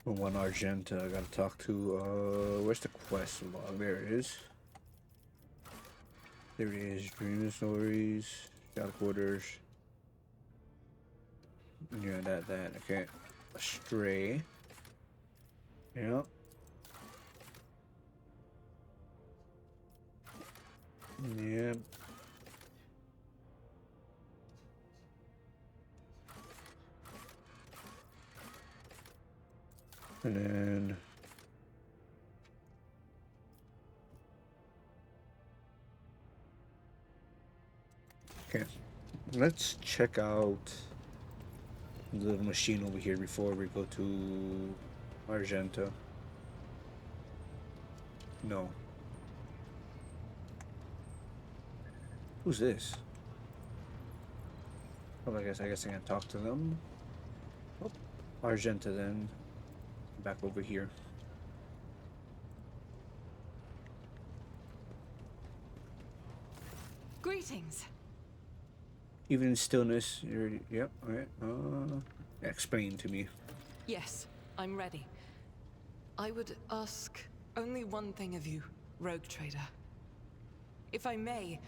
One Argenta, I gotta talk to, where's the quest log? There it is. There it is. Dream stories, shot quarters. Yeah, that, okay. Astray. Yeah. Yeah. And then okay, let's check out the machine over here before we go to Argenta. No. Who's this? Oh, I guess I can talk to them. Oh, Argenta then. Back over here. Greetings. Even in stillness, you're, yep, alright. Explain to me. Yes, I'm ready. I would ask only one thing of you, rogue trader. If I may,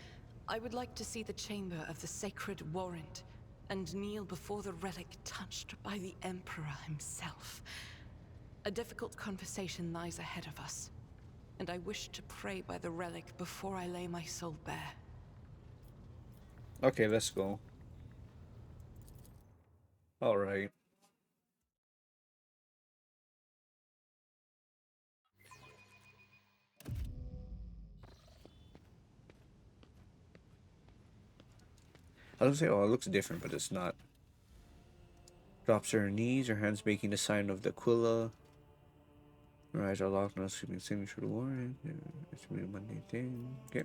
I would like to see the chamber of the sacred warrant and kneel before the relic touched by the Emperor himself. A difficult conversation lies ahead of us, and I wish to pray by the relic before I lay my soul bare. Okay, let's go. Alright. I was gonna say, oh, it looks different, but it's not. Drops to her knees, her hands making the sign of the Aquila. Her eyes are locked, not sleeping, signature to the warrant. It's gonna be a Monday thing. Okay.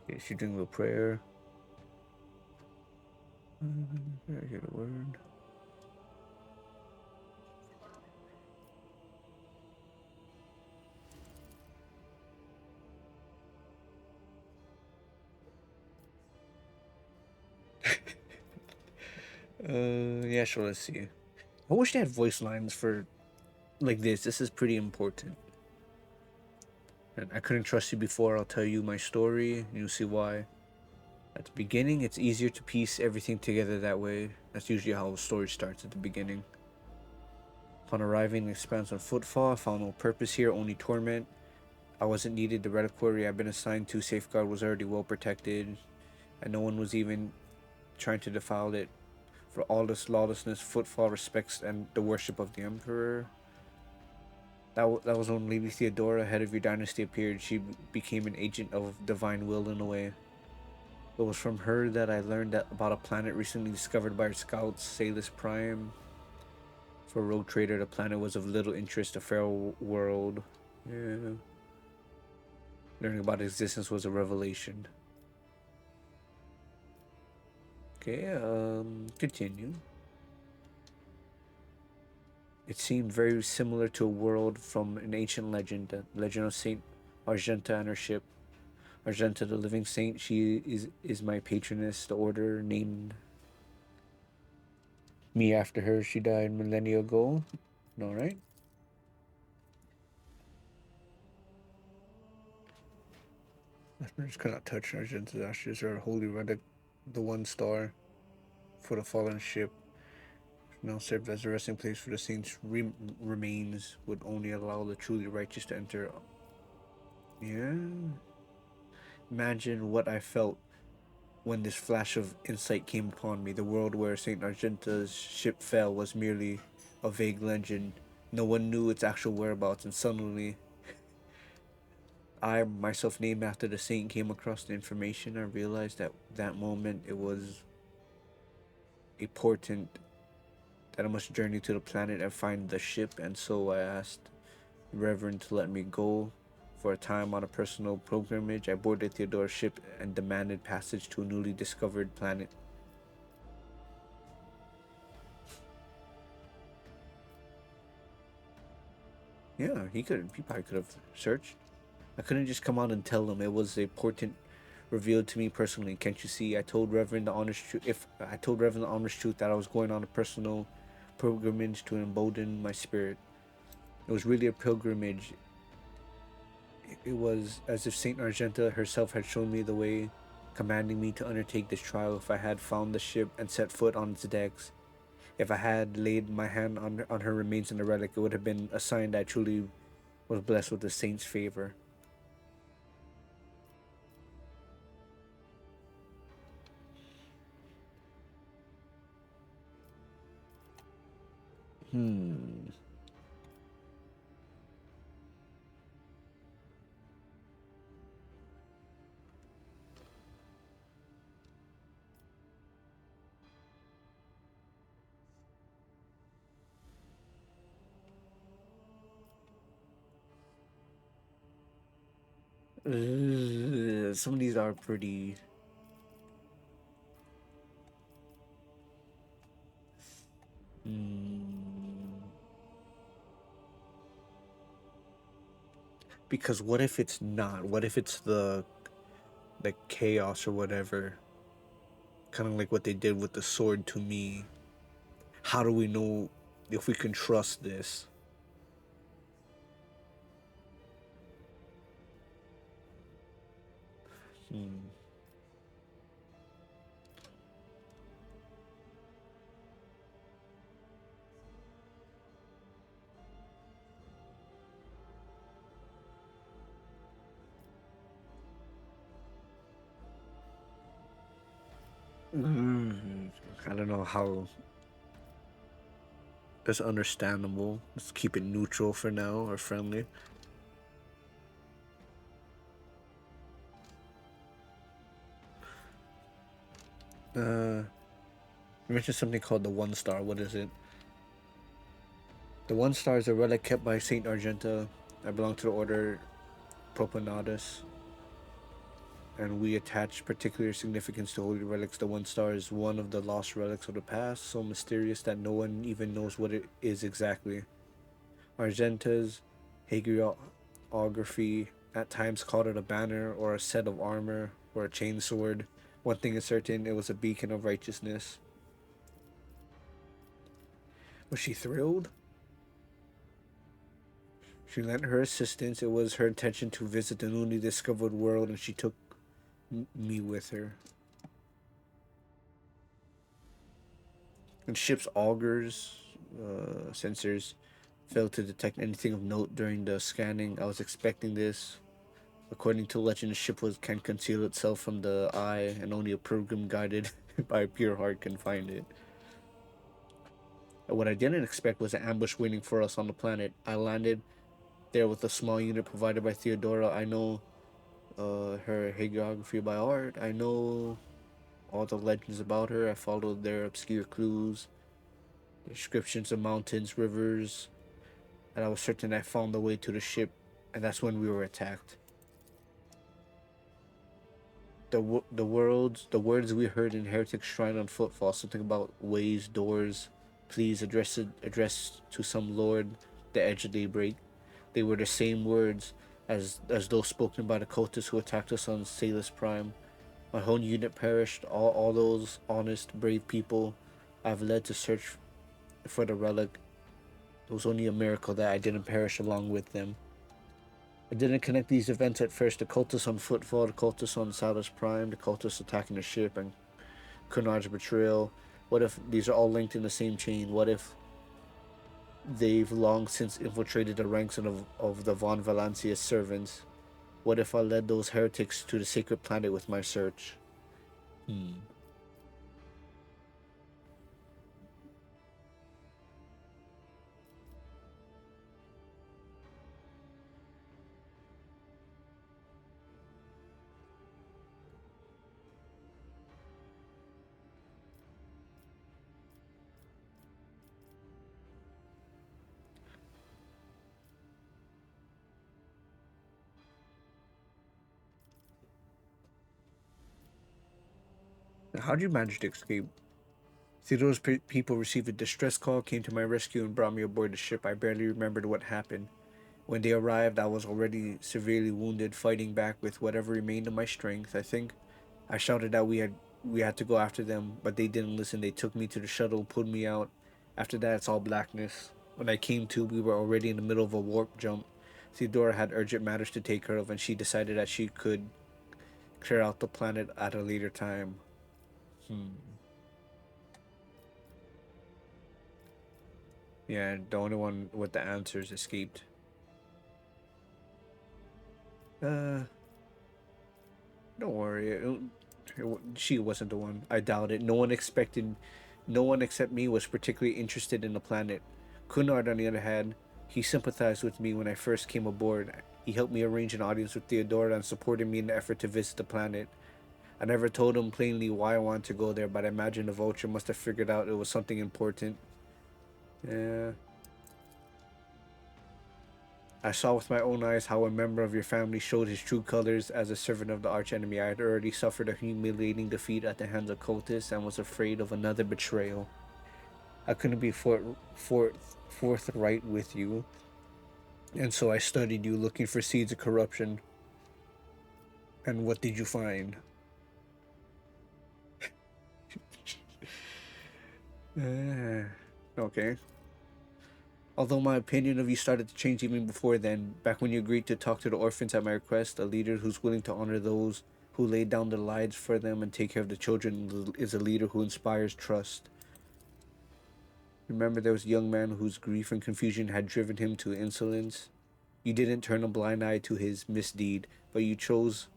Okay, she's doing a little prayer. I hear the word. Yeah, sure, let's see. I wish they had voice lines for like this. This is pretty important. And I couldn't trust you before. I'll tell you my story, and you'll see why. At the beginning, it's easier to piece everything together that way. That's usually how a story starts at the beginning. Upon arriving in the expanse of Footfall, I found no purpose here, only torment. I wasn't needed. The reliquary I'd been assigned to safeguard was already well protected, and no one was even trying to defile it. For all this lawlessness, Footfall respects and the worship of the Emperor. That was when Lady Theodora, head of your dynasty, appeared. She became an agent of divine will in a way. It was from her that I learned about a planet recently discovered by our scouts, Salus Prime. For a rogue trader, the planet was of little interest, a feral world. Yeah. Learning about its existence was a revelation. Okay, continue. It seemed very similar to a world from an ancient legend, the legend of Saint Argenta and her ship. Argenta, the living saint, she is my patroness. The order named me after her. She died millennia ago. All right. Just cannot touch Argenta's ashes or holy relic, the one star for the fallen ship. Now served as a resting place for the saints' remains, would only allow the truly righteous to enter. Yeah. Imagine what I felt when this flash of insight came upon me. The world where St. Argenta's ship fell was merely a vague legend. No one knew its actual whereabouts, and suddenly I, myself named after the saint, came across the information. I realized that that moment it was a portent that I must journey to the planet and find the ship, and so I asked the Reverend to let me go for a time on a personal pilgrimage. I boarded Theodora's ship and demanded passage to a newly discovered planet. Yeah, he probably could have searched. I couldn't just come out and tell him it was a portent revealed to me personally. Can't you see? I told Reverend the honest truth. If I told Reverend the honest truth that I was going on a personal pilgrimage to embolden my spirit. It was really a pilgrimage. It was as if Saint Argenta herself had shown me the way, commanding me to undertake this trial if I had found the ship and set foot on its decks. If I had laid my hand on her remains in the relic, it would have been a sign that I truly was blessed with the saint's favor. Hmm. Some of these are pretty. Hmm. Because what if it's not? What if it's the chaos or whatever? Kind of like what they did with the sword to me. How do we know if we can trust this? Hmm. I don't know how. That's understandable. Let's keep it neutral for now or friendly. You mentioned something called the One Star. What is it? The One Star is a relic kept by Saint Argenta. I belong to the order Propanatus, and we attach particular significance to holy relics. The One Star is one of the lost relics of the past, so mysterious that no one even knows what it is exactly. Argenta's hagiography at times called it a banner or a set of armor or a chain sword. One thing is certain, it was a beacon of righteousness. Was she thrilled? She lent her assistance. It was her intention to visit the newly discovered world, and she took me with her. And ship's augers, sensors, failed to detect anything of note during the scanning. I was expecting this. According to legend, the ship can conceal itself from the eye, and only a pilgrim guided by a pure heart can find it. And what I didn't expect was an ambush waiting for us on the planet. I landed there with a small unit provided by Theodora. I know her hagiography by heart. I know all the legends about her. I followed their obscure clues, descriptions of mountains, rivers, and I was certain I found the way to the ship, and that's when we were attacked. The words we heard in Heretic Shrine on Footfall, something about ways, doors, please addressed to some lord, the edge of daybreak. They were the same words as those spoken by the cultists who attacked us on Salus Prime. My whole unit perished. All those honest, brave people I've led to search for the relic. It was only a miracle that I didn't perish along with them. I didn't connect these events at first. The cultists on Footfall, the cultists on Salus Prime, the cultists attacking the ship, and Kunar's betrayal. What if these are all linked in the same chain? What if they've long since infiltrated the ranks of the Von Valancia's servants? What if I led those heretics to the sacred planet with my search? Hmm. How'd you manage to escape? Theodore's people received a distress call, came to my rescue, and brought me aboard the ship. I barely remembered what happened. When they arrived, I was already severely wounded, fighting back with whatever remained of my strength. I think I shouted that we had to go after them, but they didn't listen. They took me to the shuttle, pulled me out. After that, it's all blackness. When I came to, we were already in the middle of a warp jump. Theodora had urgent matters to take care of, and she decided that she could clear out the planet at a later time. Yeah, the only one with the answers escaped. Uh, don't worry. She wasn't the one. I doubt it. No one except me was particularly interested in the planet. Cunard, on the other hand, he sympathized with me when I first came aboard. He helped me arrange an audience with Theodora and supported me in the effort to visit the planet. I never told him plainly why I wanted to go there, but I imagine the vulture must have figured out it was something important. Yeah. I saw with my own eyes how a member of your family showed his true colors as a servant of the archenemy. I had already suffered a humiliating defeat at the hands of cultists and was afraid of another betrayal. I couldn't be forthright with you, and so I studied you, looking for seeds of corruption. And what did you find? Okay. Although my opinion of you started to change even before then, back when you agreed to talk to the orphans at my request, a leader who's willing to honor those who laid down their lives for them and take care of the children is a leader who inspires trust. Remember there was a young man whose grief and confusion had driven him to insolence? You didn't turn a blind eye to his misdeed, but you chose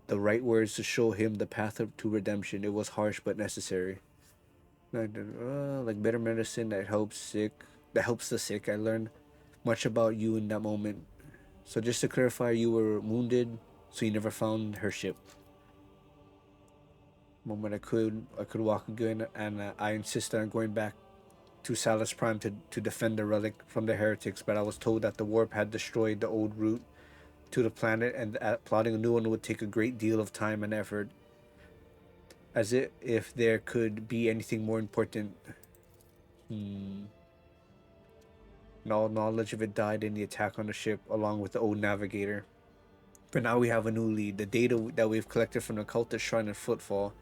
the right words to show him the path to redemption. It was harsh but necessary. Like better medicine that helps the sick. I learned much about you in that moment. So just to clarify, you were wounded, so you never found her ship. Moment I could walk again, and I insisted on going back to Salus Prime to defend the relic from the heretics. But I was told that the warp had destroyed the old route to the planet, and that plotting a new one would take a great deal of time and effort. As if there could be anything more important. And all knowledge of it died in the attack on the ship, along with the old navigator. But now we have a new lead. The data that we've collected from the cultist shrine and Footfall.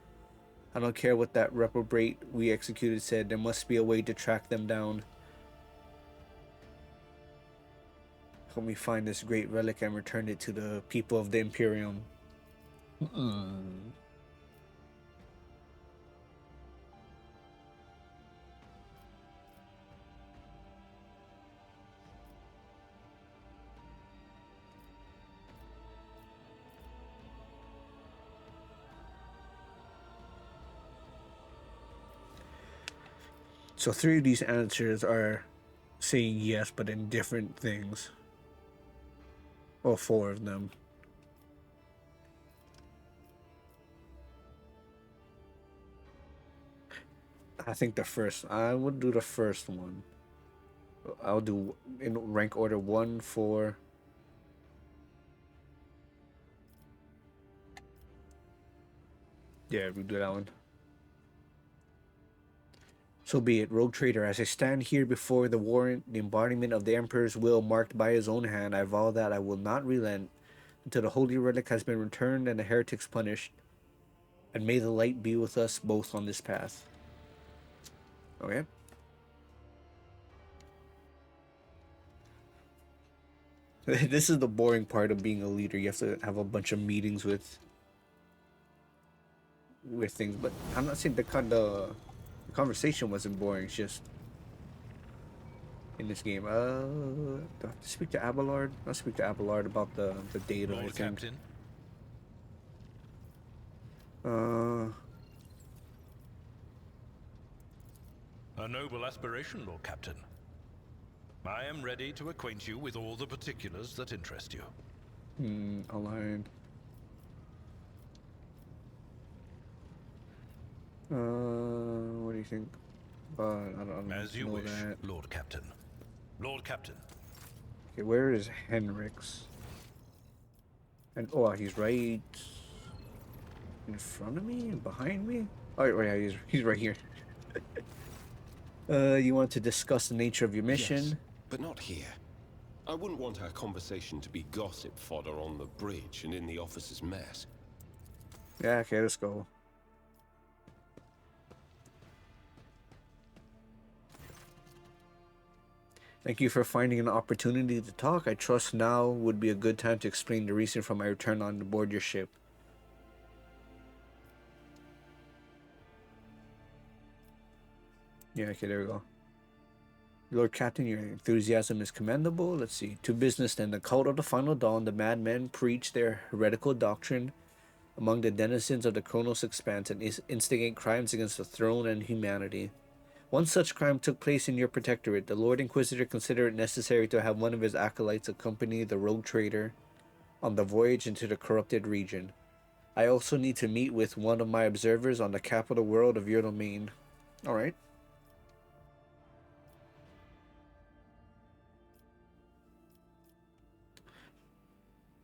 I don't care what that reprobate we executed said. There must be a way to track them down. Help me find this great relic and return it to the people of the Imperium. So 3 of these answers are saying yes, but in different things. Or 4 of them. I think I would do the first one. I'll do in rank order 1, 4. Yeah, we do that one. So be it, Rogue Trader. As I stand here before the warrant, the embodiment of the Emperor's will marked by his own hand, I vow that I will not relent until the holy relic has been returned and the heretics punished. And may the light be with us both on this path. Okay. This is the boring part of being a leader. You have to have a bunch of meetings with things, but I'm not saying the conversation wasn't boring. It's just in this game. Do I have to speak to Abelard? I'll speak to Abelard about the data. Lord I think. Captain. A noble aspiration, Lord Captain. I am ready to acquaint you with all the particulars that interest you. Aligned. What do you think? I don't As you know wish, that. Lord Captain. Lord Captain. Okay, where is Henrix? And oh, he's right in front of me and behind me. Oh yeah, he's right here. You want to discuss the nature of your mission? Yes, but not here. I wouldn't want our conversation to be gossip fodder on the bridge and in the officers' mess. Yeah, okay, let's go. Thank you for finding an opportunity to talk. I trust now would be a good time to explain the reason for my return on board your ship. Yeah, okay, there we go. Lord Captain, your enthusiasm is commendable. Let's see. To business then. The cult of the final dawn, the madmen preach their heretical doctrine among the denizens of the Chronos Expanse and instigate crimes against the throne and humanity. One such crime took place in your protectorate. The Lord Inquisitor considered it necessary to have one of his acolytes accompany the rogue trader on the voyage into the corrupted region. I also need to meet with one of my observers on the capital world of your domain. Alright.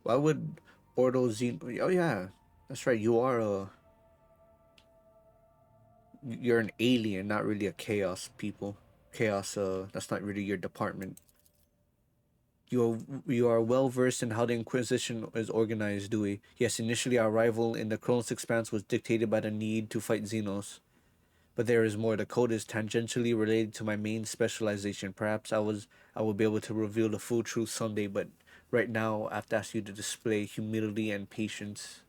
Why would Ordo Zeno... Oh yeah, that's right, you're an alien, not really a chaos people. Chaos, that's not really your department. You are well versed in how the Inquisition is organized, Dewey. Yes, initially our arrival in the Chronos Expanse was dictated by the need to fight Xenos. But there is more. The code is tangentially related to my main specialization. Perhaps I will be able to reveal the full truth someday, but right now I have to ask you to display humility and patience.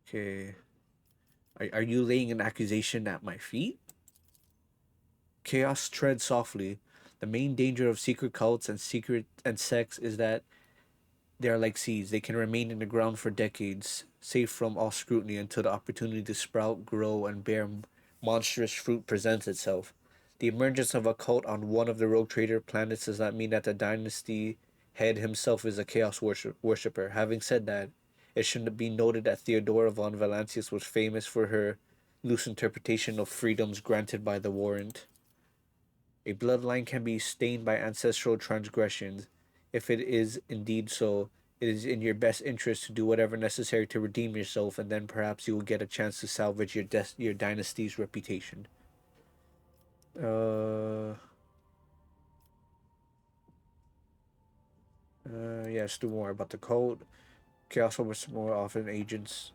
Okay. Are you laying an accusation at my feet? Chaos tread softly. The main danger of secret cults and sects is that they are like seeds. They can remain in the ground for decades, safe from all scrutiny until the opportunity to sprout, grow, and bear monstrous fruit presents itself. The emergence of a cult on one of the rogue trader planets does not mean that the dynasty head himself is a chaos worshipper. Having said that, it should be noted that Theodora von Valancius was famous for her loose interpretation of freedoms granted by the warrant. A bloodline can be stained by ancestral transgressions. If it is indeed so, it is in your best interest to do whatever necessary to redeem yourself, and then perhaps you will get a chance to salvage your dynasty's reputation. Uh, yes, do more about the cult. Chaos was most often agents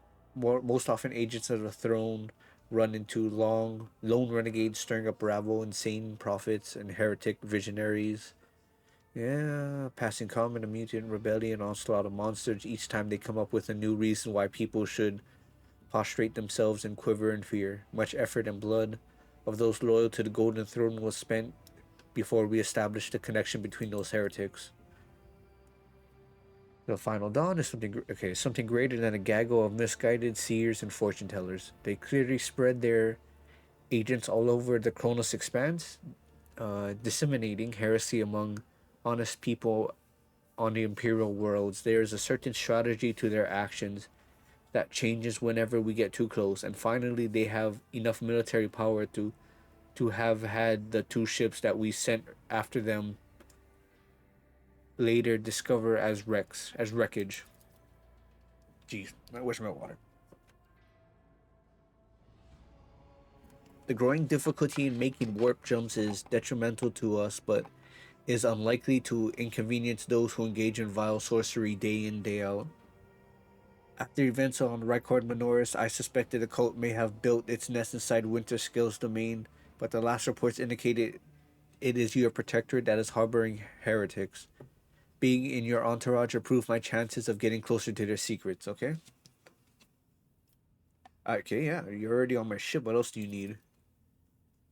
of the throne run into lone renegades stirring up rabble, insane prophets, and heretic visionaries. Yeah, passing common, a mutant rebellion, onslaught of monsters. Each time they come up with a new reason why people should prostrate themselves and quiver in fear. Much effort and blood of those loyal to the Golden Throne was spent before we established the connection between those heretics. The final dawn is something greater than a gaggle of misguided seers and fortune tellers. They clearly spread their agents all over the Chronos Expanse, disseminating heresy among honest people on the Imperial worlds. There is a certain strategy to their actions that changes whenever we get too close. And finally, they have enough military power to have had the two ships that we sent after them later discover as wreckage. Jeez, where's my water? The growing difficulty in making warp jumps is detrimental to us, but is unlikely to inconvenience those who engage in vile sorcery day in, day out. After events on Rycord Minoris, I suspected the cult may have built its nest inside Winter Skill's domain, but the last reports indicated it is your protectorate that is harboring heretics. Being in your entourage improved my chances of getting closer to their secrets, okay? Okay, yeah, you're already on my ship. What else do you need?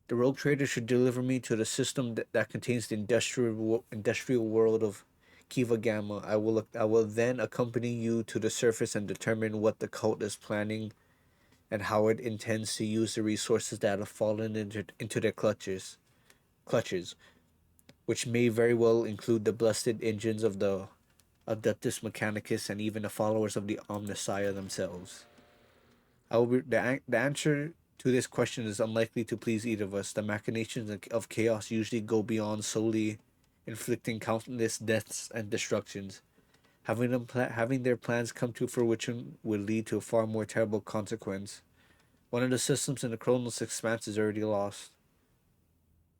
The rogue trader should deliver me to the system that contains the industrial world of Kiva Gamma. I will then accompany you to the surface and determine what the cult is planning and how it intends to use the resources that have fallen into their clutches, which may very well include the blessed engines of the Adeptus Mechanicus and even the followers of the Omnissiah themselves. The answer to this question is unlikely to please either of us. The machinations of chaos usually go beyond solely inflicting countless deaths and destructions. Having their plans come to fruition would lead to a far more terrible consequence. One of the systems in the Chronos Expanse is already lost.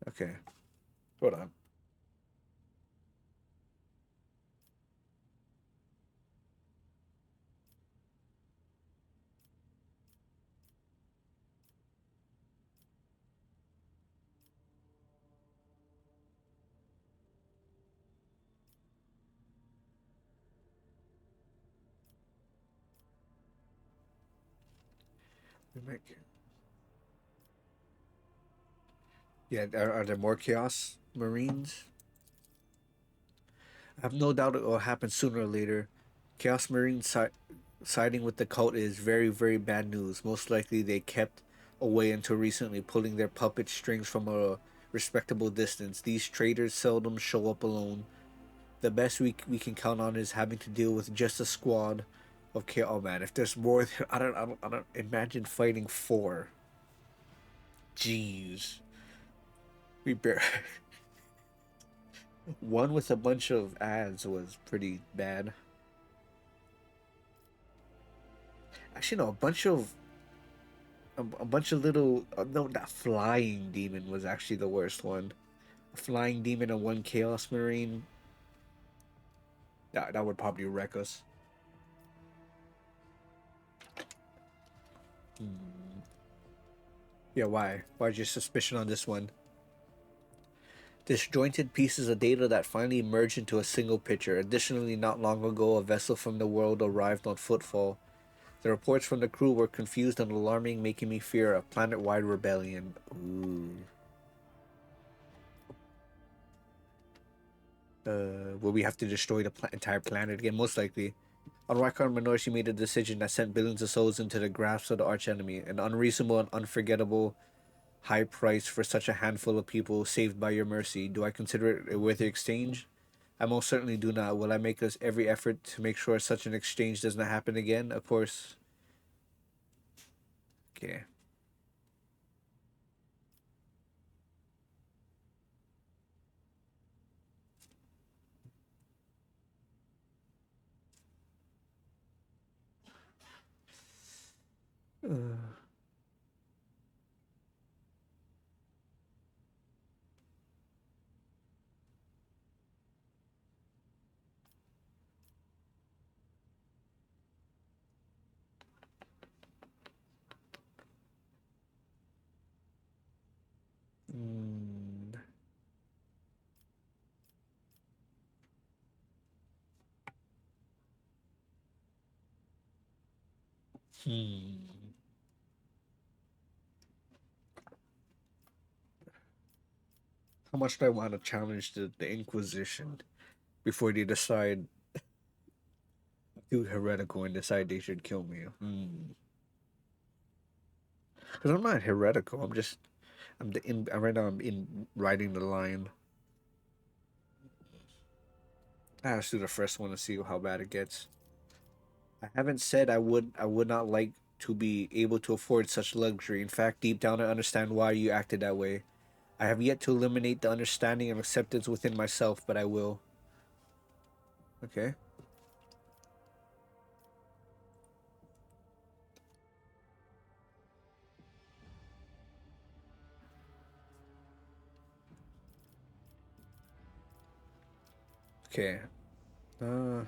Okay. Hold on. We might get- Yeah, are there more Chaos Marines? I have no doubt it will happen sooner or later. Chaos Marines siding with the cult is very, very bad news. Most likely they kept away until recently, pulling their puppet strings from a respectable distance. These traitors seldom show up alone. The best we can count on is having to deal with just a squad of chaos. Oh man, if there's more, I don't imagine fighting four. Jeez, we bear one with a bunch of ads was pretty bad. Actually, no, a bunch of little. No, that flying demon was actually the worst one. A flying demon and one chaos marine. That would probably wreck us. Hmm. Yeah, why? Why's your suspicion on this one? Disjointed pieces of data that finally merged into a single picture. Additionally, not long ago, a vessel from the world arrived on Footfall. The reports from the crew were confused and alarming, making me fear a planet-wide rebellion. Ooh. Will we have to destroy the entire planet again? Most likely. On Raikar Minoshi made a decision that sent billions of souls into the grasp of the archenemy. An unreasonable and unforgettable high price for such a handful of people saved by your mercy. Do I consider it a worthy exchange? I most certainly do not. Will I make us every effort to make sure such an exchange does not happen again? Of course. Okay. Uh, mm, hmm. How much do I want to challenge the Inquisition before they decide too heretical and decide they should kill me? Because I'm not heretical. Right now I'm in riding the line. I have to do the first one to see how bad it gets. I haven't said I would not like to be able to afford such luxury. In fact, deep down I understand why you acted that way. I have yet to eliminate the understanding and acceptance within myself, but I will. Okay. Okay. Uh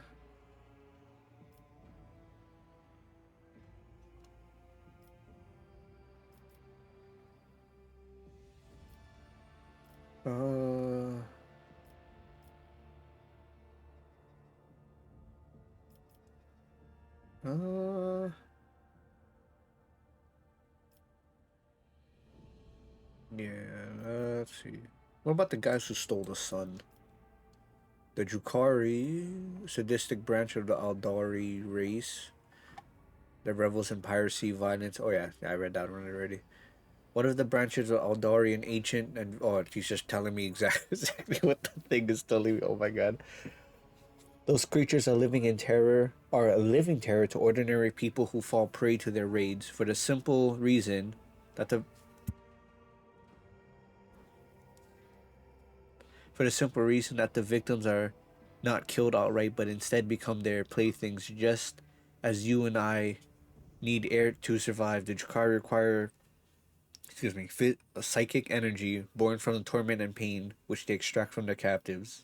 uh uh yeah, let's see. What about the guys who stole the sun? The Drukari, sadistic branch of the Aldari race that revels in piracy, violence. Oh yeah, I read that one already. What if the branches of Aldari and ancient and oh he's just telling me exactly what the thing is telling me. Oh my god. Those creatures are a living terror to ordinary people who fall prey to their raids that the for the simple reason that the victims are not killed outright but instead become their playthings just as you and I need air to survive. The Drukhari require, psychic energy born from the torment and pain which they extract from their captives.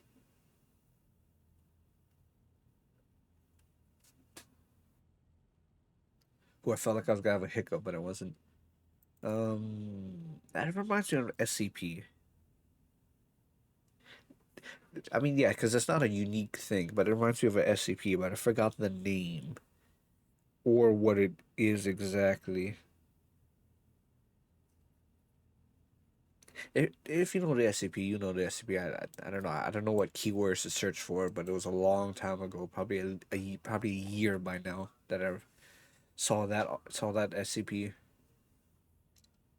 Who I felt like I was gonna have a hiccup, but I wasn't. That reminds me of SCP. I mean, yeah, because it's not a unique thing, but it reminds me of a SCP. But I forgot the name or what it is exactly. If you know the SCP, you know the SCP. I don't know. I don't know what keywords to search for, but it was a long time ago, probably probably a year by now that I saw that SCP.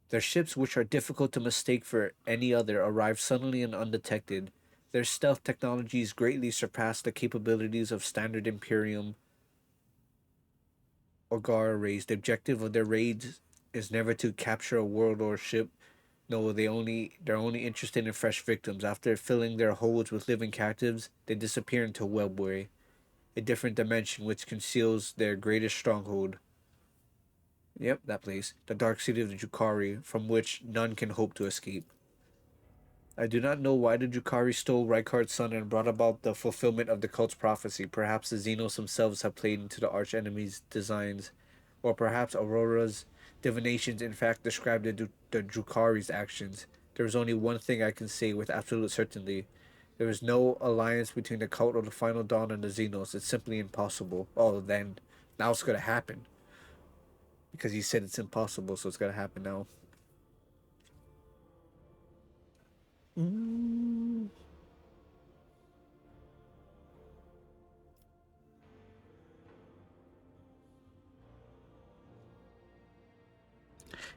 Their ships, which are difficult to mistake for any other, arrive suddenly and undetected. Their stealth technologies greatly surpass the capabilities of standard Imperium or Gar raids. The objective of their raids is never to capture a world or ship. No, they're only interested in fresh victims. After filling their holds with living captives, they disappear into Webway, a different dimension which conceals their greatest stronghold. Yep, that place. The dark city of the Drukhari, from which none can hope to escape. I do not know why the Drukhari stole Reichard's son and brought about the fulfillment of the cult's prophecy. Perhaps the Xenos themselves have played into the arch-enemy's designs, or perhaps Aurora's divinations in fact described the Drukhari's actions. There is only one thing I can say with absolute certainty. There is no alliance between the cult of the Final Dawn and the Xenos. It's simply impossible. Oh, then, now it's gonna happen. Because he said it's impossible, so it's gonna happen now. Mm.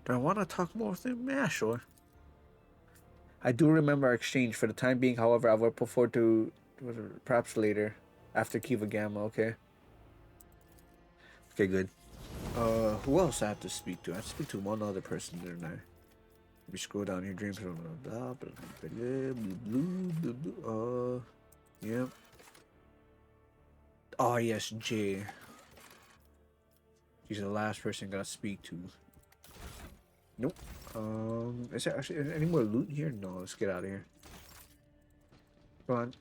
Do I want to talk more with him? Yeah, sure. I do remember our exchange. For the time being, however, I would prefer to perhaps later, after Kiva Gamma. Okay. Okay, good. Who else I have to speak to? I have to speak to one other person, didn't I? Let me scroll down here. Dreams. Blah blah blah blah blah. Yep. Oh yes, Jay. He's the last person I'm gonna speak to. Nope. Is there actually any more loot here? No, let's get out of here. Come on.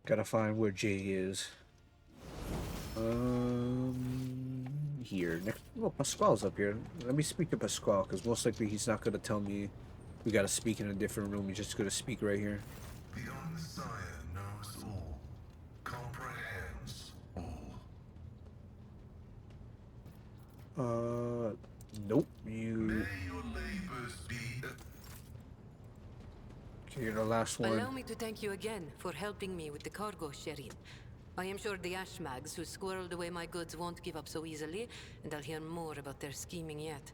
Gotta find where Jay is. Here. Next. Oh, Pasquale's up here. Let me speak to Pasquale, because most likely he's not gonna tell me we gotta speak in a different room. He's just gonna speak right here. The Unsire knows all, comprehends all. Nope. You. May your labors be. Okay, you're the last one. Allow me to thank you again for helping me with the cargo, Sherin. I am sure the Ashmags who squirreled away my goods won't give up so easily, and I'll hear more about their scheming yet.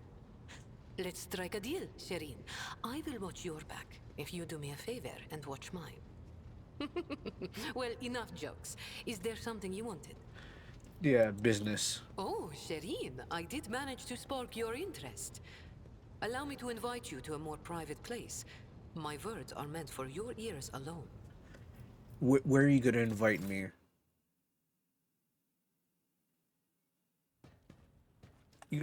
Let's strike a deal, Sherin. I will watch your back if you do me a favor and watch mine. Well, enough jokes. Is there something you wanted? Yeah, business. Oh, Sherin, I did manage to spark your interest. Allow me to invite you to a more private place. My words are meant for your ears alone. Where are you gonna invite me?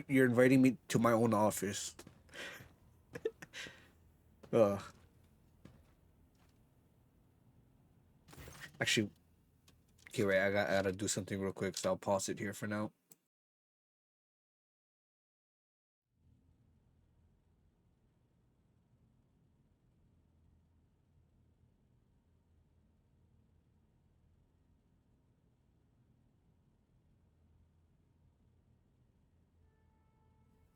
You're inviting me to my own office. Actually, okay, wait. I gotta do something real quick, so I'll pause it here for now.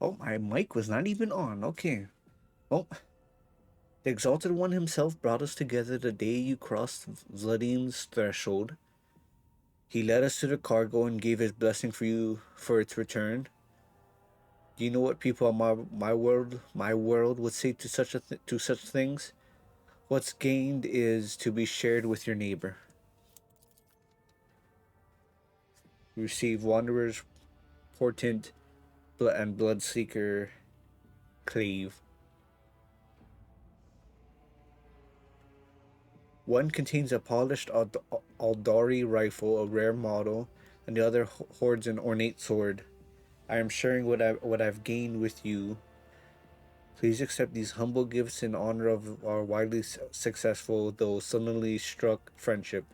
Oh, my mic was not even on. Okay. Well, the Exalted One himself brought us together the day you crossed Vladim's threshold. He led us to the cargo and gave his blessing for its return. Do you know what people of my world would say to such things? What's gained is to be shared with your neighbor. Receive Wanderer's Portent and Bloodseeker Clave. One contains a polished Aldari rifle, a rare model. and the other hoards an ornate sword. I am sharing what I've gained with you. Please accept these humble gifts in honor of our widely successful, though suddenly struck friendship.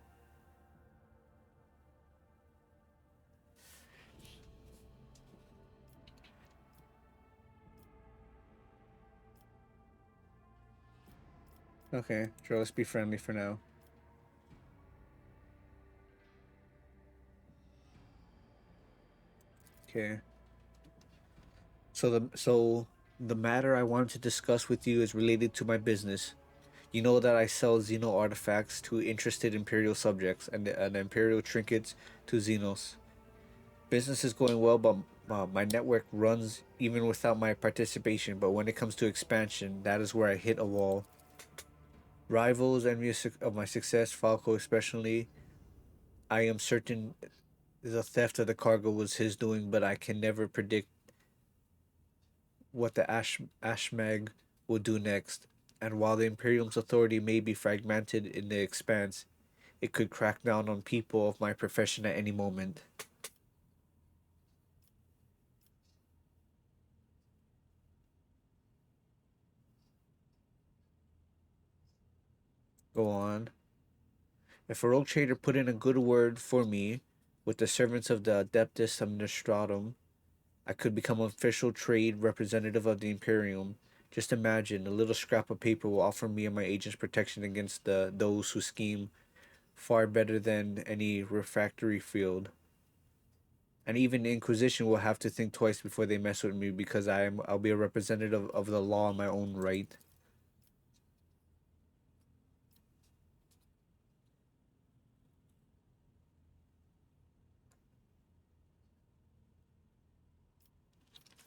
Okay, sure, let's be friendly for now. Okay. So the matter I wanted to discuss with you is related to my business. You know that I sell Xeno artifacts to interested Imperial subjects and Imperial trinkets to Xenos. Business is going well, but my network runs even without my participation. But when it comes to expansion, that is where I hit a wall. Rivals envious of my success, Falco especially. I am certain the theft of the cargo was his doing, but I can never predict what the Ashmag will do next. And while the Imperium's authority may be fragmented in the expanse, it could crack down on people of my profession at any moment. Go on. If a rogue trader put in a good word for me with the servants of the Adeptus Administratum, I could become an official trade representative of the Imperium. Just imagine, a little scrap of paper will offer me and my agents protection against those who scheme far better than any refractory field. And even the Inquisition will have to think twice before they mess with me because I'll be a representative of the law in my own right.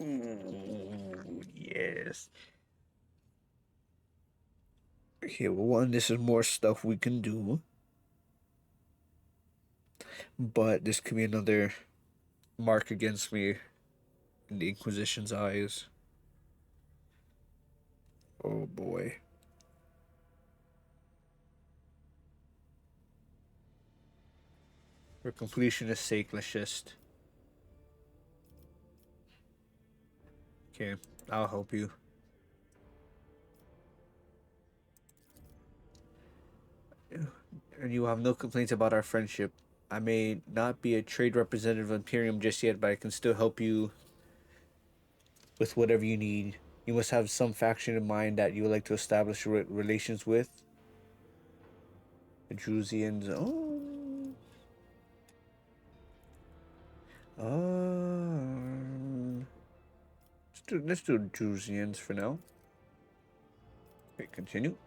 Ooh, yes. Okay, well, one, this is more stuff we can do, but this could be another mark against me in the Inquisition's eyes. Oh boy. For completionist sake, let's just. Okay, I'll help you. And you have no complaints about our friendship. I may not be a trade representative of Imperium just yet, but I can still help you with whatever you need. You must have some faction in mind that you would like to establish relations with. The Drusians. Oh. Let's do Drusians for now. Okay, continue.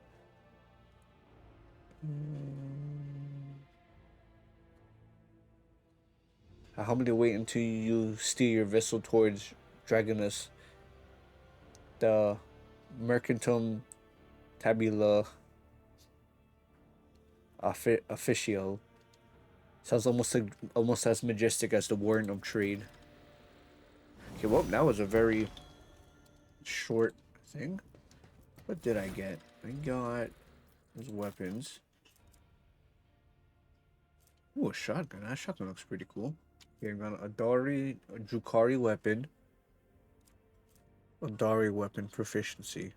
I humbly wait until you steer your vessel towards Dragonus, the Mercantum Tabula Officio. Sounds almost as majestic as the Warrant of Trade. Okay, well, that was a very short thing. What did I get? I got those weapons. Ooh, a shotgun. That shotgun looks pretty cool. Okay, I got a Drukari weapon. A Dari weapon proficiency.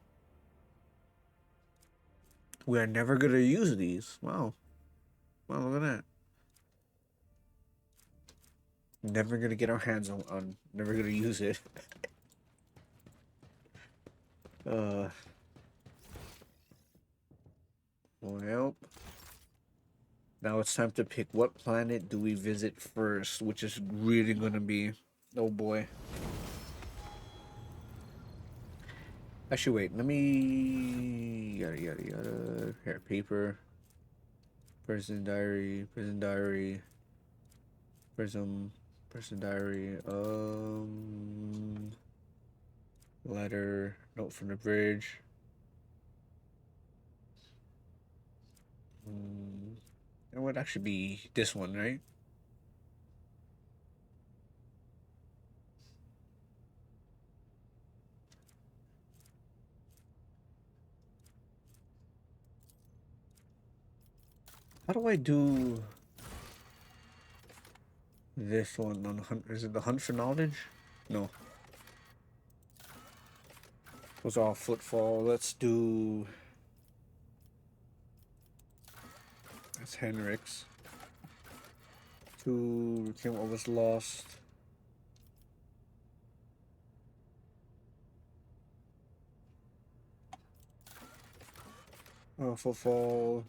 We are never gonna use these. Wow. Wow, look at that. Never gonna get our hands on never gonna use it. uh well, now it's time to pick what planet do we visit first, which is really gonna be, oh boy. Actually, wait, let me yada yada yada. Here, paper. Prison diary, prison diary. Prism, person diary, letter, note from the bridge. It would actually be this one, right? How do I do? This one on hunt, is it the hunt for knowledge? No. Those are all footfall. Let's do. That's Henrik's. To reclaim what was lost. Oh, footfall.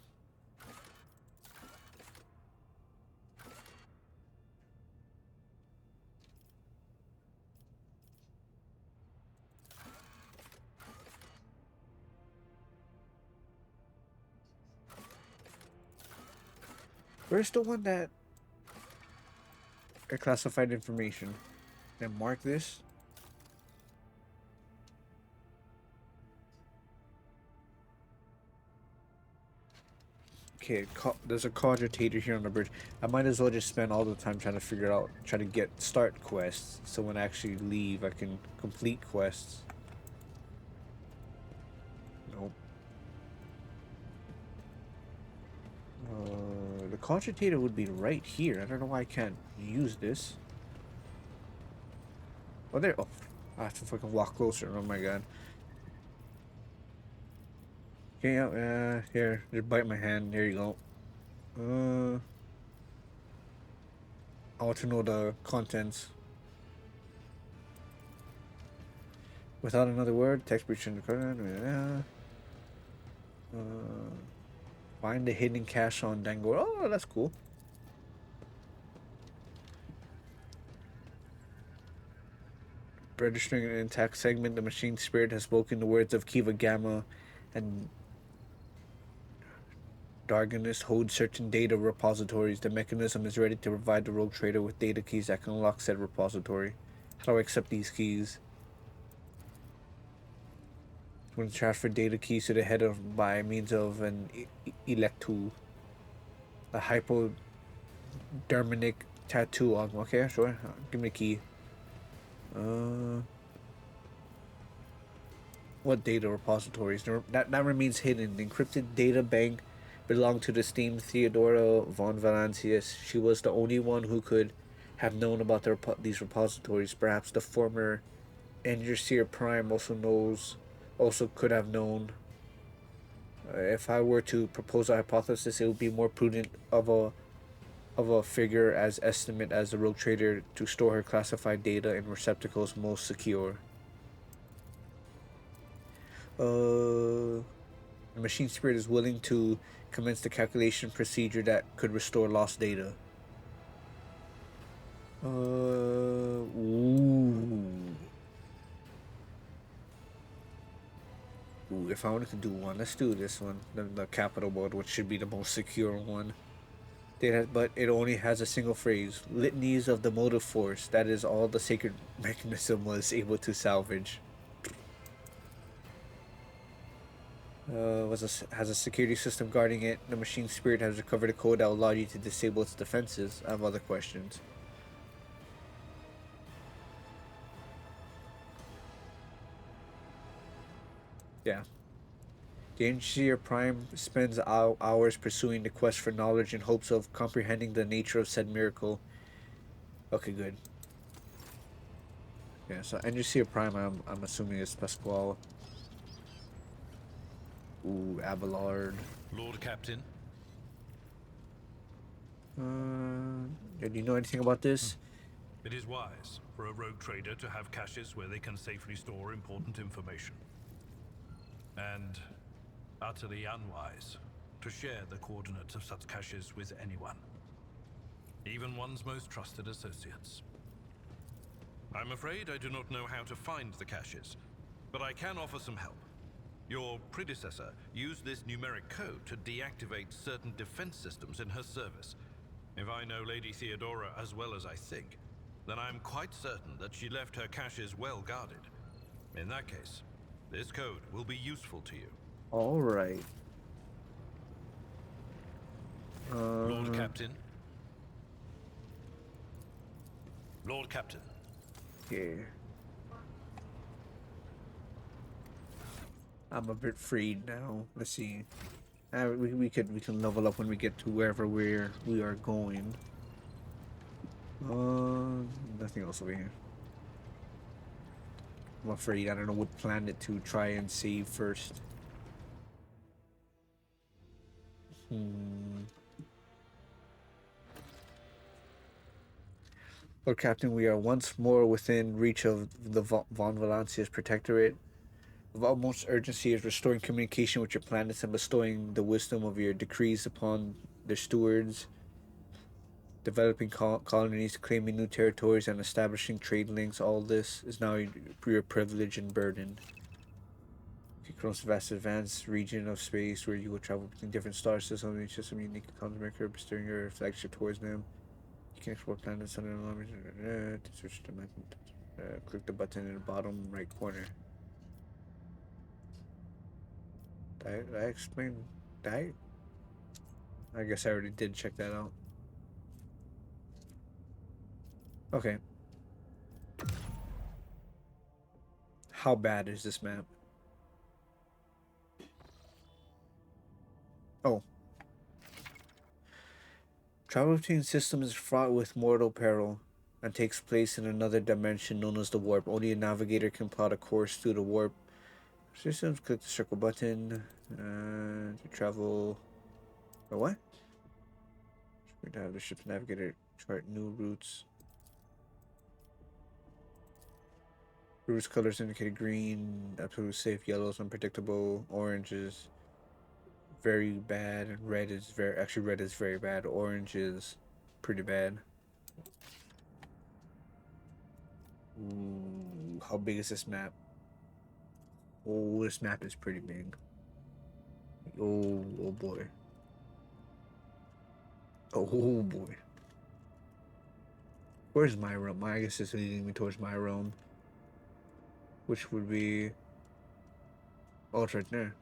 Where's the one that classified information? Then mark this. Okay, there's a cogitator here on the bridge. I might as well just spend all the time trying to figure out, try to start quests, so when I actually leave, I can complete quests. Nope. The cogitator would be right here. I don't know why I can't use this. Oh, there. Oh, I have to fucking walk closer. Oh my god. Okay, yeah, here. Just bite my hand. There you go. I want to know the contents. Without another word, text breach in the current. Find the hidden cache on Dangor. Oh, that's cool. Registering an intact segment, the machine spirit has spoken the words of Kiva Gamma and Darganus hold certain data repositories. The mechanism is ready to provide the rogue trader with data keys that can unlock said repository. How do I accept these keys? When transfer data keys to the header by means of an electool. A hypodermic tattoo on. Okay, sure. Give me a key. What data repositories? That remains hidden. The encrypted data bank belonged to the esteemed Theodora von Valancius. She was the only one who could have known about these repositories. Perhaps the former Enderseer Prime also could have known. If I were to propose a hypothesis, it would be more prudent of a figure as estimate as the rogue trader to store her classified data in receptacles most secure. The machine spirit is willing to commence the calculation procedure that could restore lost data. Ooh, if I wanted to do one, let's do this one. The capital mode, which should be the most secure one. But it only has a single phrase. Litanies of the motive force. That is all the sacred mechanism was able to salvage. Has a security system guarding it. The machine spirit has recovered a code that will allow you to disable its defenses. I have other questions. Yeah. The Engineer Prime spends hours pursuing the quest for knowledge in hopes of comprehending the nature of said miracle. Okay, good. Yeah, so Engineer Prime, I'm assuming is Pasquale. Ooh, Abelard. Lord Captain. Do you know anything about this? It is wise for a rogue trader to have caches where they can safely store important information. And utterly unwise to share the coordinates of such caches with anyone. Even one's most trusted associates. I'm afraid I do not know how to find the caches, but I can offer some help. Your predecessor used this numeric code to deactivate certain defense systems in her service. If I know Lady Theodora as well as I think, then I'm quite certain that she left her caches well guarded. In that case, this code will be useful to you. All right. Lord Captain. Lord Captain. Yeah. I'm a bit freed now. Let's see. We can level up when we get to wherever we are going. Nothing else over here. I'm afraid I don't know what planet to try and save first. Lord Captain, we are once more within reach of the Von Valancia's protectorate. Of utmost urgency is restoring communication with your planets and bestowing the wisdom of your decrees upon their stewards, developing colonies, claiming new territories, and establishing trade links. All this is now your privilege and burden. Across the vast advanced region of space where you will travel between different star systems, each system unique economy maker, steering your flagship towards them. You can explore planets under the to switch to map. Click the button in the bottom right corner. Did I explain that? I guess I already did check that out. Okay. How bad is this map? Oh. Travel between systems is fraught with mortal peril and takes place in another dimension known as the warp. Only a navigator can plot a course through the warp. Systems, click the circle button to travel. Oh, what? We're to have the ship's navigator chart new routes. Routes colors indicate green, absolutely safe, yellow is unpredictable, orange is very bad, and red is very bad, orange is pretty bad. Ooh, how big is this map? Oh, this map is pretty big. Oh, oh boy. Oh boy. Where's my room? I guess it's leading me towards my room. Which would be... Oh, it's right there.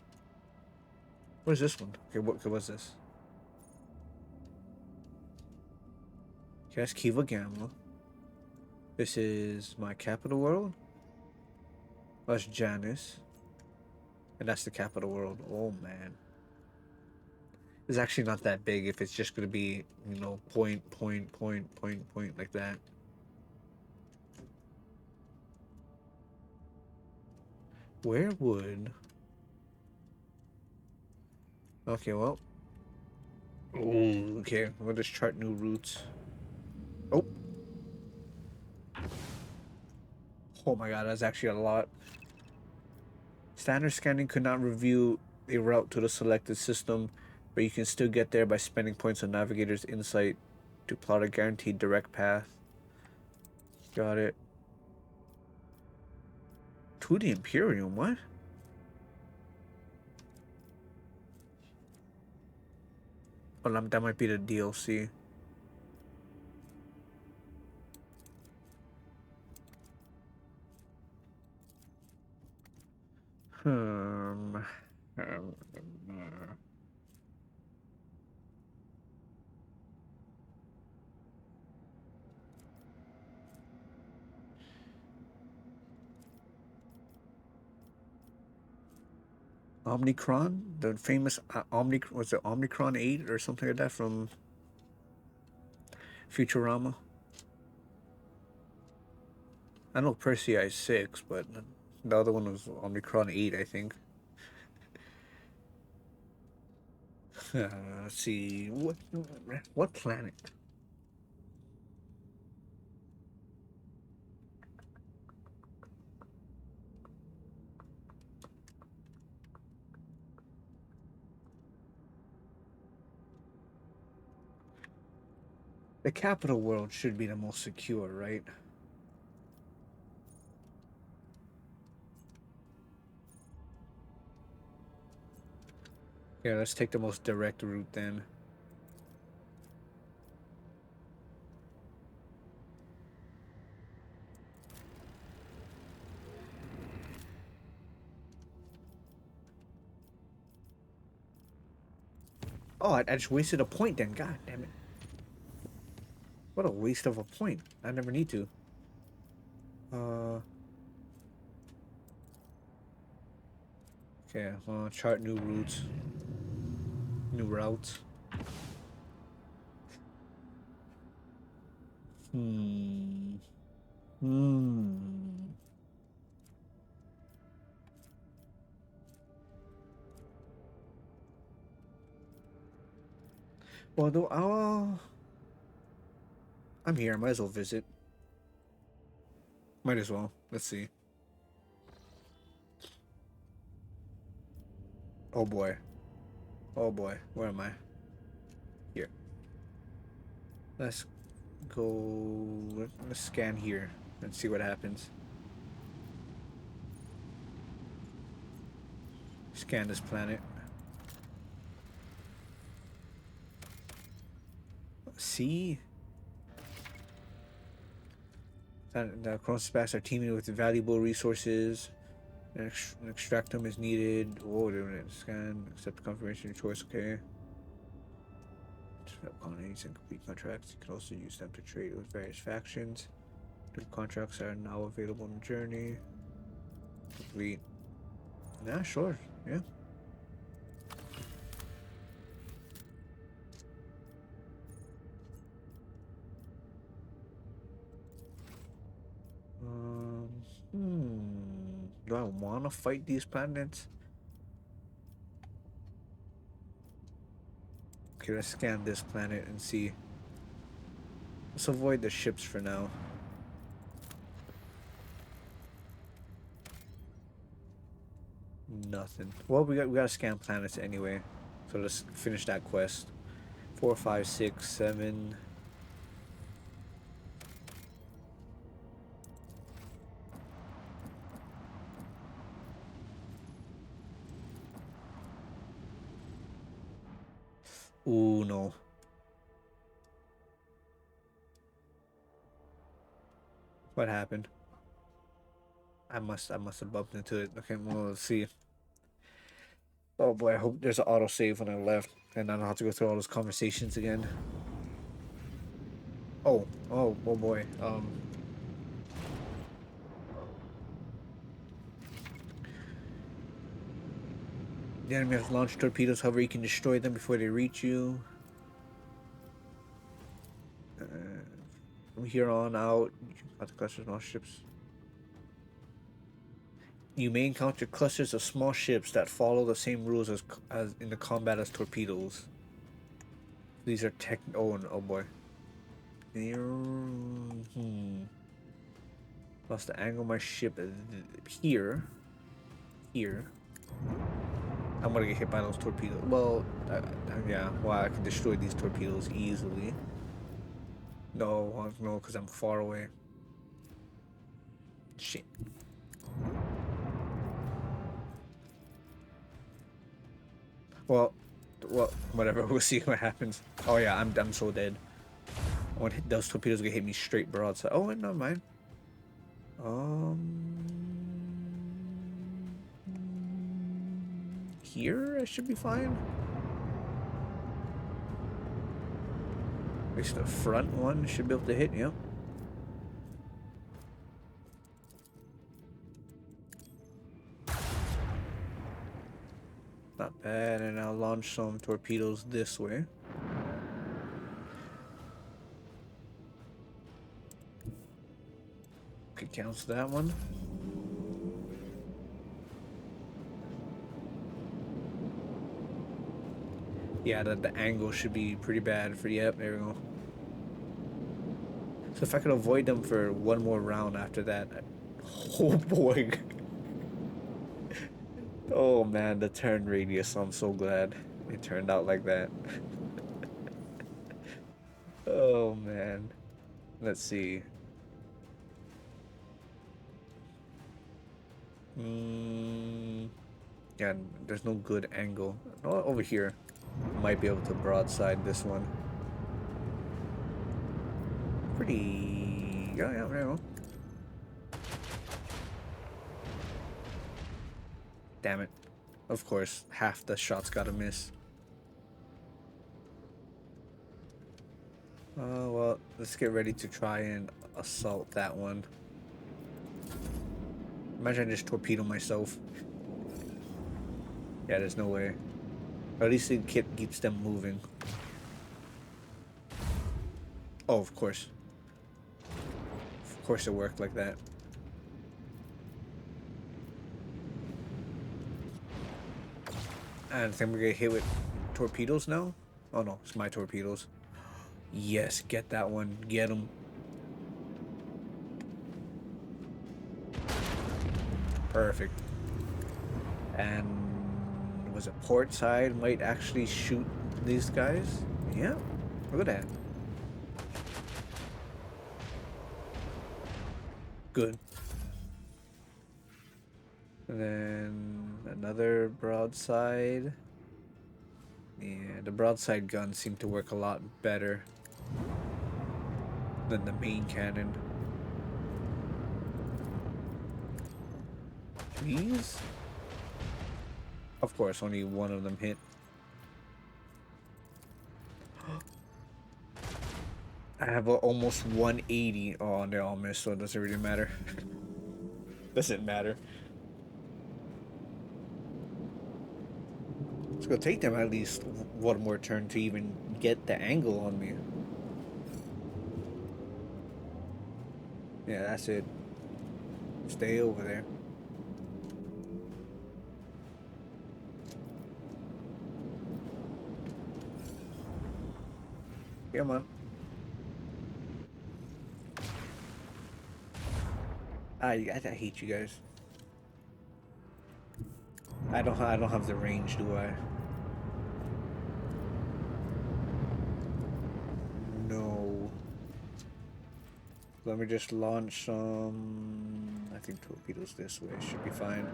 Where's this one? Okay, what's this? Okay, that's Kiva Gamma. This is my capital world. That's Janice. And that's the capital world. Oh, man. It's actually not that big if it's just going to be, you know, point like that. Where would... Okay, well. Oh, okay. We'll just chart new routes. Oh. Oh my god, that's actually a lot. Standard scanning could not reveal a route to the selected system, but you can still get there by spending points on Navigator's Insight to plot a guaranteed direct path. Got it. To the Imperium, what? Oh, that might be the DLC. Um, Omnicron, the famous was it Omnicron 8 or something like that from Futurama? I know Persei 6, but the other one was Omnicron 8, I think. Let's see, what planet? The capital world should be the most secure, right? Yeah, let's take the most direct route then. Oh, I just wasted a point then. God damn it. What a waste of a point. I never need to. Okay, chart new routes. New routes. Hmm. Hmm. Well, no, I'm here. Might as well visit. Might as well. Let's see. Oh boy. Oh boy. Where am I? Here. Let's go. Let's scan here and see what happens. Scan this planet. See? The Chronospats are teeming with valuable resources. And extract them as needed. Whoa, doing it. Scan. Accept confirmation of choice. Okay. Colonies and complete contracts. You can also use them to trade with various factions. New contracts are now available in the journey. Complete. Yeah, sure. Yeah. Do I want to fight these planets? Okay, let's scan this planet and see. Let's avoid the ships for now. Nothing. Well, we gotta scan planets anyway. So let's finish that quest. 4, 5, 6, 7. Ooh, no. What happened? I must have bumped into it. Okay, well, let's see. Oh boy, I hope there's an autosave when I left and I don't have to go through all those conversations again. Oh boy. The enemy has launched torpedoes, however you can destroy them before they reach you. From here on out, you can contact clusters of ships. You may encounter clusters of small ships that follow the same rules as in the combat as torpedoes. These are oh boy. Lost the angle of my ship here. I'm gonna get hit by those torpedoes. Well, yeah. Well, I can destroy these torpedoes easily. No, because I'm far away. Shit. Well, whatever. We'll see what happens. Oh yeah, I'm so dead. I want those torpedoes gonna hit me straight broadside. Oh, never mind. Here I should be fine. At least the front one should be able to hit. Yep. Not bad, and I'll launch some torpedoes this way. Okay, cancel that one. Yeah, the angle should be pretty bad for, yep, there we go. So if I could avoid them for one more round after that, oh boy. Oh man, the turn radius, I'm so glad it turned out like that. Oh man. Let's see. Yeah, there's no good angle. Oh, over here. Might be able to broadside this one. Pretty... Yeah, there we go. Damn it. Of course, half the shots gotta miss. Well, let's get ready to try and assault that one. Imagine I just torpedo myself. Yeah, there's no way. Or at least it keeps them moving. Oh, of course. course it worked like that. And I think we're gonna hit with torpedoes now. Oh no, it's my torpedoes. Yes, get that one. Get him. Perfect. And was it port side might actually shoot these guys? Yeah, look at that. Good. And then another broadside. Yeah, the broadside guns seem to work a lot better than the main cannon. These? Of course, only one of them hit. I have almost 180. Oh, and they all missed, so it doesn't really matter. Doesn't matter. It's gonna take them at least one more turn to even get the angle on me. Yeah, that's it. Stay over there. Come on. I hate you guys. I don't have the range, do I? No. Let me just launch some. I think torpedoes this way should be fine.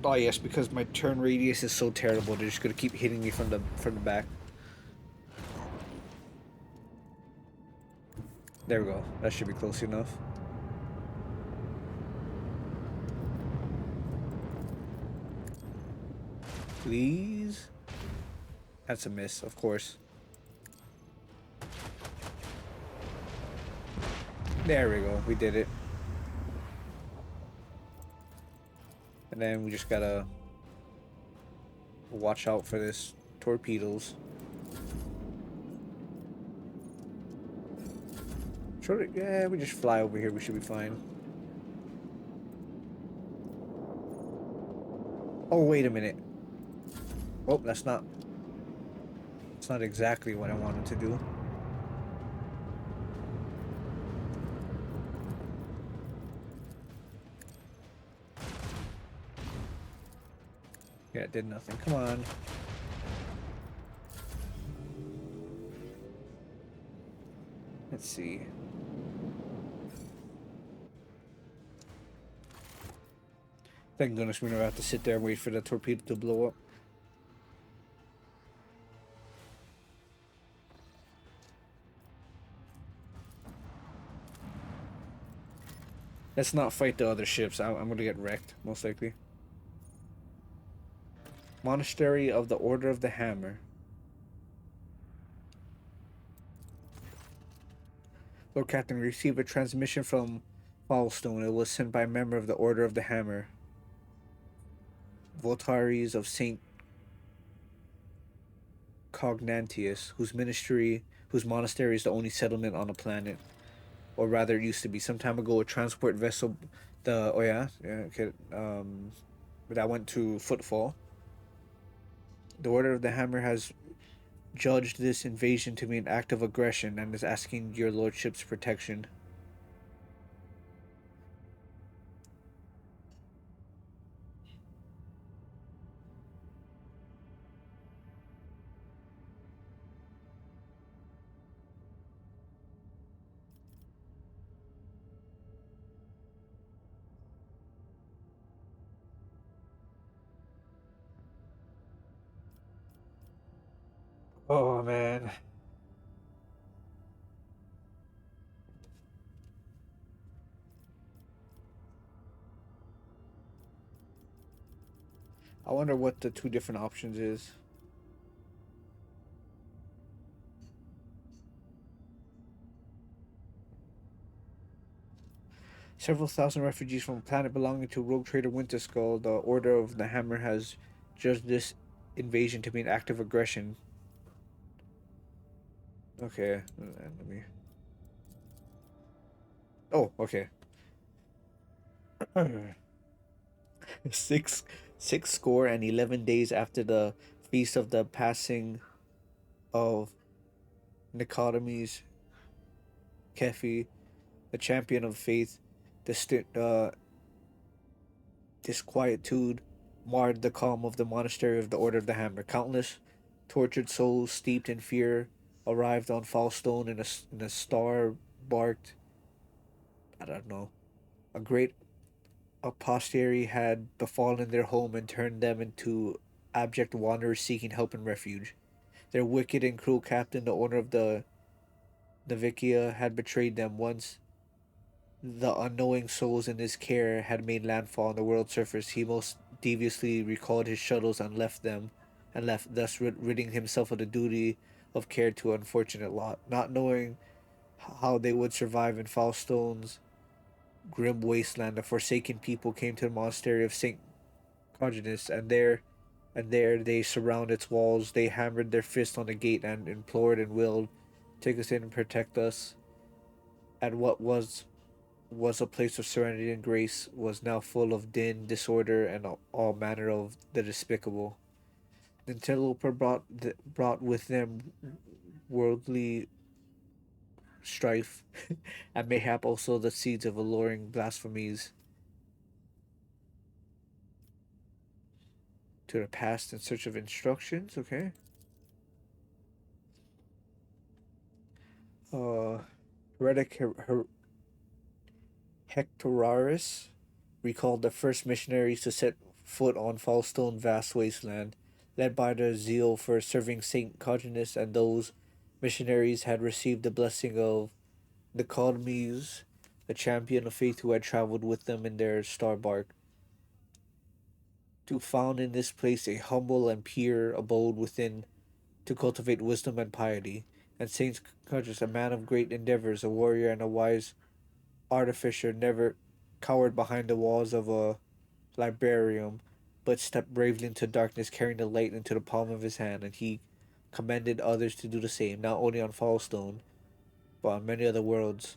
Oh yes, because my turn radius is so terrible, they're just gonna keep hitting me from the back. There we go. That should be close enough. Please. That's a miss, of course. There we go. We did it. And then we just gotta watch out for this torpedoes. Yeah, we just fly over here. We should be fine. Oh, wait a minute. Oh, that's not exactly what I wanted to do. Yeah, it did nothing. Come on. Let's see. Thank goodness we never have to sit there and wait for the torpedo to blow up. Let's not fight the other ships. I'm gonna get wrecked, most likely. Monastery of the Order of the Hammer. Lord Captain, we received a transmission from Foulstone. It was sent by a member of the Order of the Hammer. Votaries of Saint Cognantius, whose monastery is the only settlement on the planet. Or rather, it used to be. Some time ago, a transport vessel, okay, that went to Footfall. The Order of the Hammer has judged this invasion to be an act of aggression and is asking your lordship's protection. Oh man. I wonder what the two different options is. Several thousand refugees from a planet belonging to rogue trader Winterskull, the Order of the Hammer has judged this invasion to be an act of aggression. Okay, let me Oh, okay. six six score and 11 days after the feast of the passing of Nicodemus Kefi, the champion of faith, the disquietude marred the calm of the monastery of the Order of the Hammer. Countless tortured souls steeped in fear arrived on Falstone in a star barked, I don't know, a great apostasy had befallen their home and turned them into abject wanderers seeking help and refuge. Their wicked and cruel captain, the owner of the Navikia, had betrayed them once. The unknowing souls in his care had made landfall on the world's surface. He most deviously recalled his shuttles and left them, and left, thus ridding himself of the duty of care to an unfortunate lot. Not knowing how they would survive in Falstone's grim wasteland, the forsaken people came to the monastery of Saint Congenus, and there they surround its walls. They hammered their fist on the gate and implored and willed, "Take us in and protect us." And what was a place of serenity and grace was now full of din, disorder, and all manner of the despicable. The interloper brought with them worldly strife, and mayhap also the seeds of alluring blasphemies to the past in search of instructions. Okay. Uh, Heretic Hectoraris recalled the first missionaries to set foot on Falstone vast wasteland, led by their zeal for serving Saint Coginus, and those missionaries had received the blessing of Nicodemus, the champion of faith who had traveled with them in their star bark, to found in this place a humble and pure abode within to cultivate wisdom and piety. And Saint Coginus, a man of great endeavors, a warrior and a wise artificer, never cowered behind the walls of a librarium, but stepped bravely into darkness, carrying the light into the palm of his hand, and he commended others to do the same, not only on Falstone, but on many other worlds.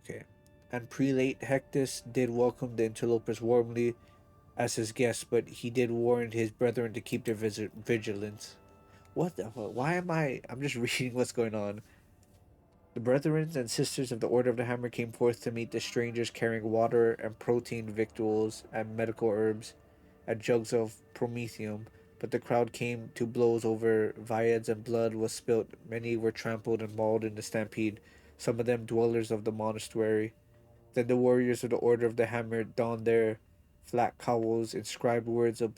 Okay. And Prelate Hectus did welcome the interlopers warmly as his guests, but he did warn his brethren to keep their vigilance. What the fuck? Why am I? I'm just reading what's going on. The brethren and sisters of the Order of the Hammer came forth to meet the strangers, carrying water and protein victuals and medical herbs and jugs of promethium. But the crowd came to blows over viands, and blood was spilt. Many were trampled and mauled in the stampede, some of them dwellers of the monastery. Then the warriors of the Order of the Hammer donned their flat cowls, inscribed words of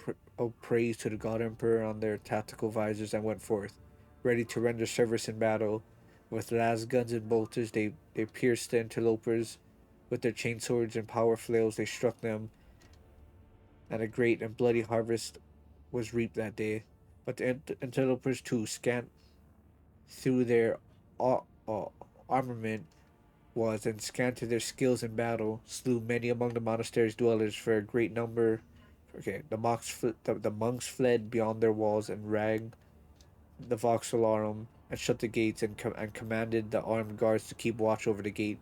praise to the God Emperor on their tactical visors, and went forth, ready to render service in battle. With las guns and bolters, they pierced the interlopers. With their chain swords and power flails, they struck them, and a great and bloody harvest was reaped that day. But the interlopers, too, scant through their uh, uh, armament was, and scant to their skills in battle, slew many among the monastery's dwellers for a great number. Okay, the monks fled beyond their walls and rang the vox alarum and shut the gates, and commanded the armed guards to keep watch over the gate.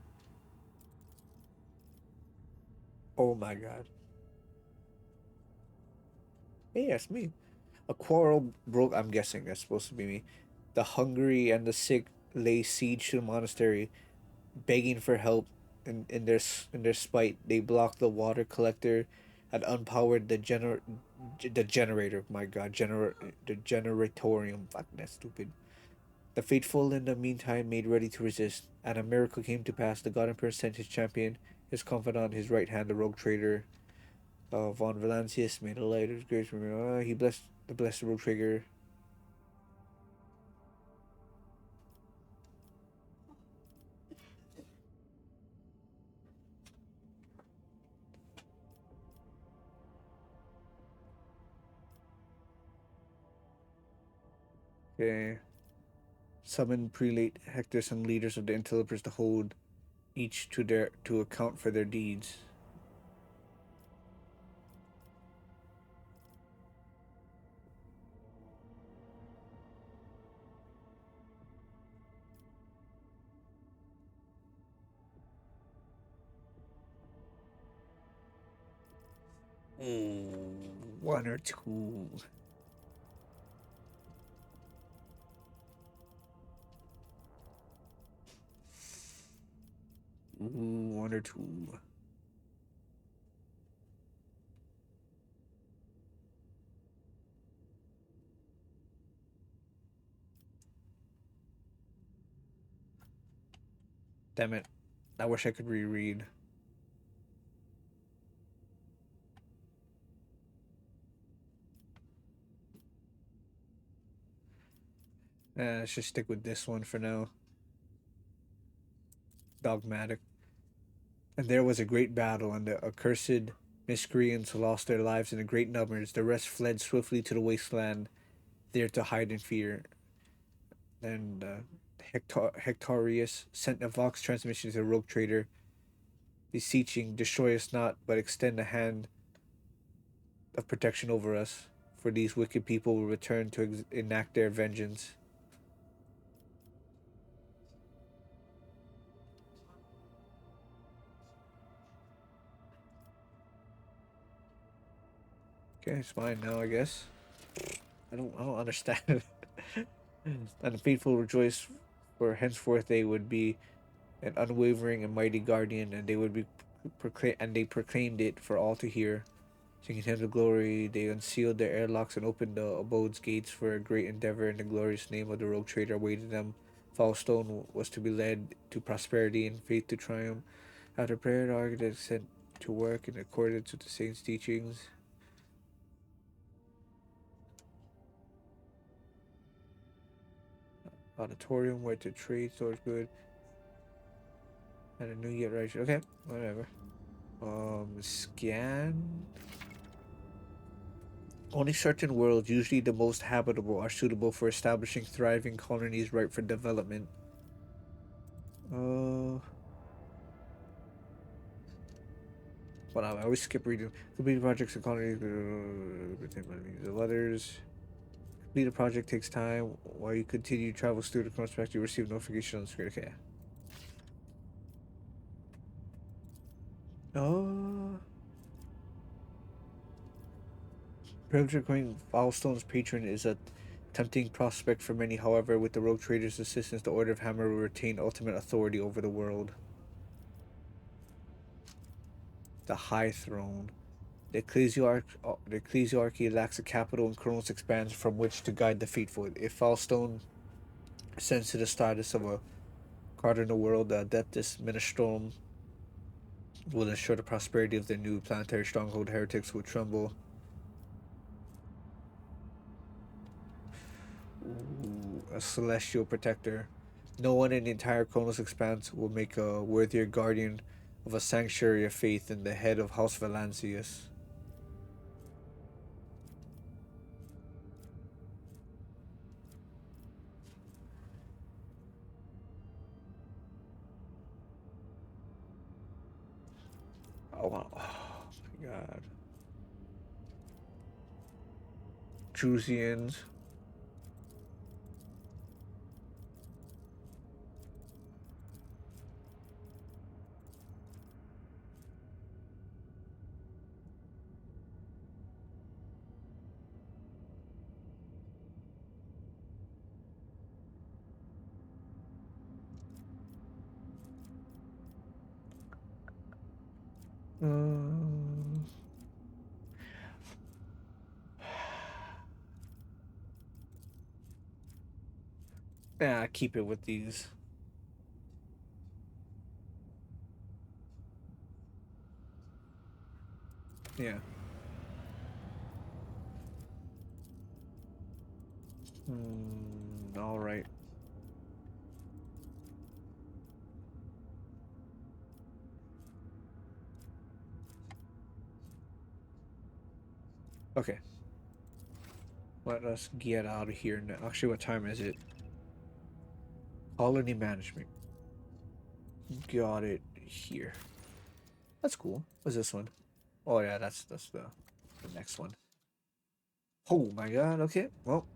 Oh my god. Hey, that's me. A quarrel broke. I'm guessing that's supposed to be me. The hungry and the sick lay siege to the monastery, begging for help. In their spite, they blocked the water collector and unpowered the generator. My God, the generatorium. Fuck, that's stupid. The faithful, in the meantime, made ready to resist, and a miracle came to pass. The God Emperor sent his champion, his confidant, his right hand, the rogue trader, von Valancius, made a light of his grace. He blessed the blessed rogue trader. Okay. Summoned prelate Hector and leaders of the interlopers to hold each to account for their deeds. Ooh, one or two. Ooh, one or two. Damn it. I wish I could reread. Let's just stick with this one for now. Dogmatic. And there was a great battle, and the accursed miscreants lost their lives in great numbers. The rest fled swiftly to the wasteland, there to hide in fear. And Hectorius sent a Vox transmission to the rogue trader, beseeching, destroy us not, but extend a hand of protection over us, for these wicked people will return to enact their vengeance. Okay, it's fine now, I guess. I don't understand. And the faithful rejoice, for henceforth they would be an unwavering and mighty guardian, and they would be they proclaimed it for all to hear. Singing hymns of glory, they unsealed their airlocks and opened the abode's gates for a great endeavor, and the glorious name of the rogue trader awaited them. Fallstone was to be led to prosperity and faith to triumph. After prayer, the architect sent to work in accordance with the saints' teachings. Auditorium where to trade stores good. And a new yet right. Okay, whatever. Scan. Only certain worlds, usually the most habitable, are suitable for establishing thriving colonies ripe for development. But I always skip reading. Complete projects and colonies. The letters. Complete a project takes time. While you continue to travel through the construct, you receive notification on the screen. Okay. Becoming Foulstone's patron is a tempting prospect for many. However, with the rogue trader's assistance, the Order of Hammer will retain ultimate authority over the world. The High Throne. The ecclesiarchy lacks a capital, and Kronos expands from which to guide the faithful. If Foulstone ascends to the status of a cardinal world, the Adeptus Ministrum will ensure the prosperity of the new planetary stronghold. Heretics will tremble. Ooh, a celestial protector. No one in the entire Kronos expanse will make a worthier guardian of a sanctuary of faith than the head of House Valancius. Oh, wow. Oh my god. Drusians. Yeah, keep it with these. Yeah. All right. Okay. Let us get out of here now. Actually, what time is it? Colony management. Got it here. That's cool. What's this one? Oh yeah, that's the next one. Oh my god. Okay. Well,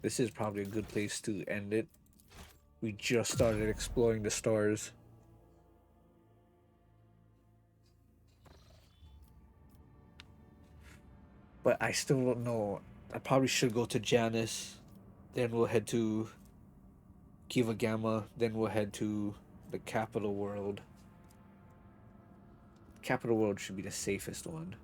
this is probably a good place to end it. We just started exploring the stars. but I still don't know. I probably should go to Janus, then we'll head to Kiva Gamma, then we'll head to the Capital World. Capital World should be the safest one.